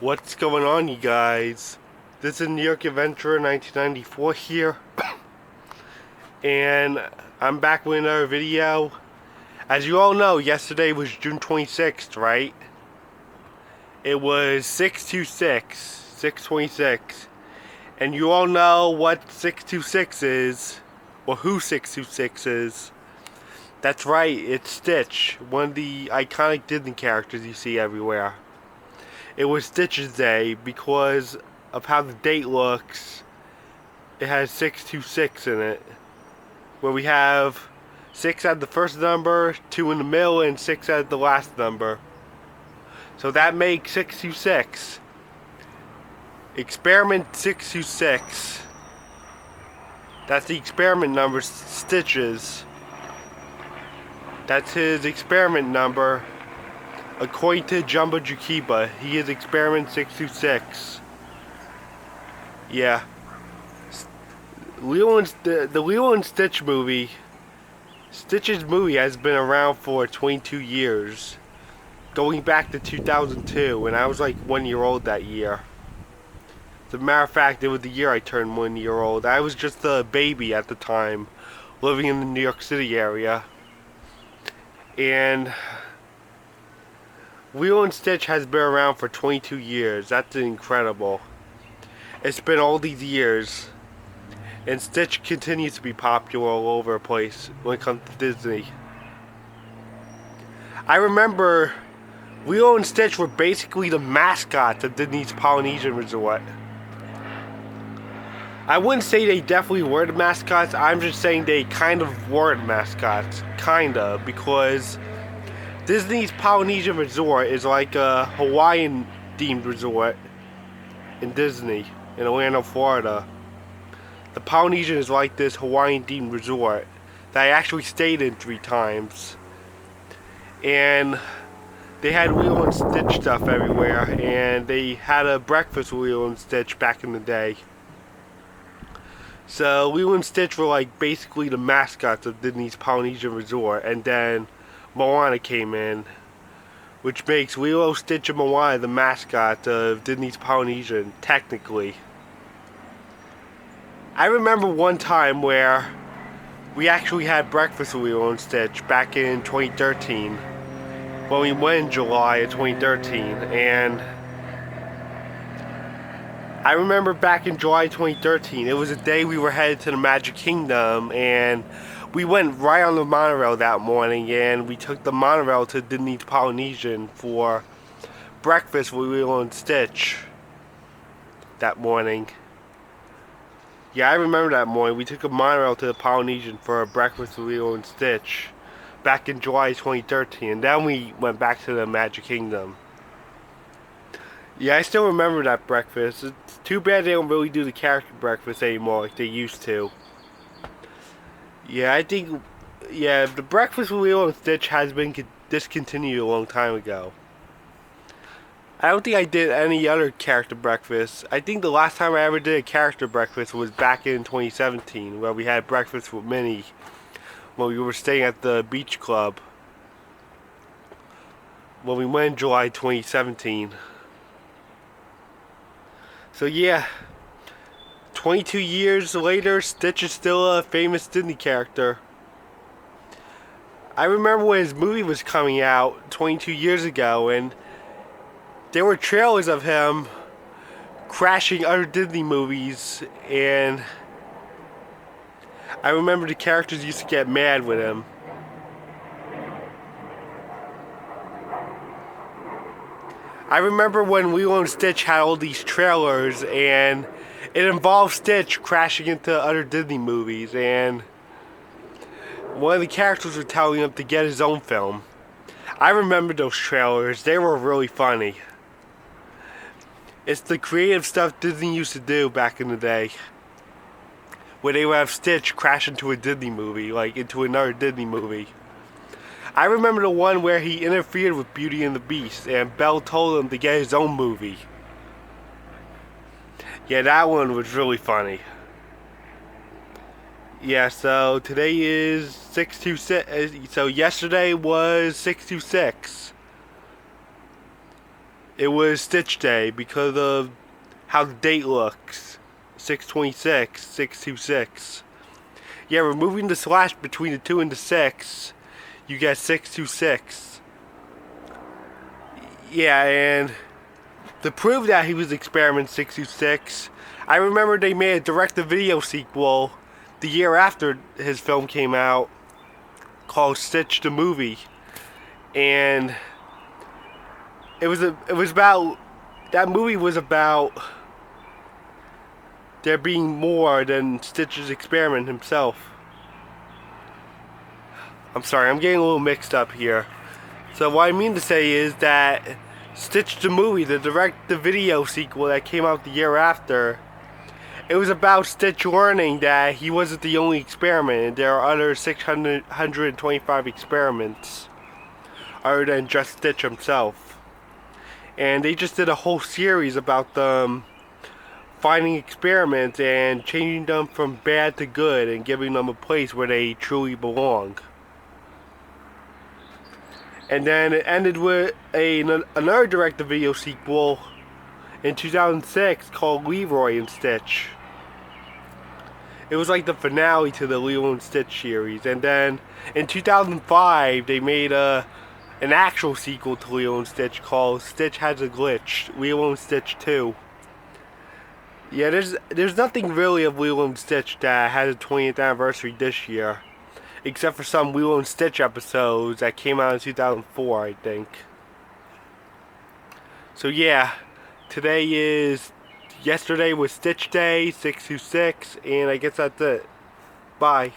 What's going on, you guys? This is New York Adventurer 1994 here, and I'm back with another video. As you all know, yesterday was June 26th, right? It was 626, and you all know what 626 is, or who 626 is. That's right, it's Stitch, one of the iconic Disney characters you see everywhere. It was Stitch's day because of how the date looks. It has 626 in it, where we have 6 at the first number, 2 in the middle, and 6 at the last number. So that makes 626. Experiment 626. That's the experiment number Stitch's. That's his experiment number. According to Jumbo Jookiba, he is experiment 626. Yeah. The Lilo and Stitch movie, Stitch's movie has been around for 22 years. Going back to 2002, and I was like 1 year old that year. As a matter of fact, it was the year I turned 1 year old. I was just a baby at the time, living in the New York City area. And Lilo and Stitch has been around for 22 years. That's incredible. It's been all these years, and Stitch continues to be popular all over the place when it comes to Disney. I remember Lilo and Stitch were basically the mascots of Disney's Polynesian Resort. I wouldn't say they definitely were the mascots. I'm just saying they kind of were the mascots. Kinda, because Disney's Polynesian Resort is like a Hawaiian-themed resort in Disney, in Orlando, Florida. The Polynesian is like this Hawaiian-themed resort that I actually stayed in 3 times. And they had Lilo and Stitch stuff everywhere, and they had a breakfast with Lilo and Stitch back in the day. So Lilo and Stitch were like basically the mascots of Disney's Polynesian Resort, and then Moana came in, which makes Lilo, Stitch, and Moana the mascot of Disney's Polynesian, technically. I remember one time where we actually had breakfast with Lilo and Stitch back in 2013, when we went in July of 2013, and I remember back in July 2013, it was a day we were headed to the Magic Kingdom, and we went right on the monorail that morning, and we took the monorail to Disney's Polynesian for breakfast with Lilo and Stitch that morning. Yeah, I remember that morning. We took a monorail to the Polynesian for a breakfast with Lilo and Stitch back in July 2013, and then we went back to the Magic Kingdom. Yeah, I still remember that breakfast. It's too bad they don't really do the character breakfast anymore like they used to. Yeah, I think, yeah, the breakfast with Lilo and Stitch has been discontinued a long time ago. I don't think I did any other character breakfast. I think the last time I ever did a character breakfast was back in 2017, where we had breakfast with Minnie when we were staying at the beach club when we went in July 2017. So yeah, 22 years later, Stitch is still a famous Disney character. I remember when his movie was coming out 22 years ago, and there were trailers of him crashing other Disney movies, and I remember the characters used to get mad with him. I remember when Lilo and Stitch had all these trailers, and it involved Stitch crashing into other Disney movies, and one of the characters was telling him to get his own film. I remember those trailers. They were really funny. It's the creative stuff Disney used to do back in the day, where they would have Stitch crash into a Disney movie, like into another Disney movie. I remember the one where he interfered with Beauty and the Beast, and Belle told him to get his own movie. Yeah, that one was really funny. Yeah, so today is 626. So yesterday was 626. It was Stitch Day because of how the date looks. 626, 626. Yeah, removing the slash between the 2 and the 6, you get 626. Yeah, and to prove that he was Experiment 626, I remember they made a direct-to-video sequel the year after his film came out called Stitch the Movie. And it was about, that movie was about there being more than Stitch's experiment himself. I'm sorry, I'm getting a little mixed up here. So what I mean to say is that Stitch the Movie, the direct-to-video sequel that came out the year after, it was about Stitch learning that he wasn't the only experiment, and there are other 625 experiments other than just Stitch himself. And they just did a whole series about them finding experiments and changing them from bad to good and giving them a place where they truly belong. And then it ended with another direct-to-video sequel in 2006 called Leroy and Stitch. It was like the finale to the Lilo and Stitch series. And then in 2005 they made an actual sequel to Lilo and Stitch called Stitch Has a Glitch, Lilo and Stitch 2. Yeah, there's nothing really of Lilo and Stitch that has a 20th anniversary this year, except for some Lilo and Stitch episodes that came out in 2004, I think. So yeah, yesterday was Stitch Day, 626, and I guess that's it. Bye.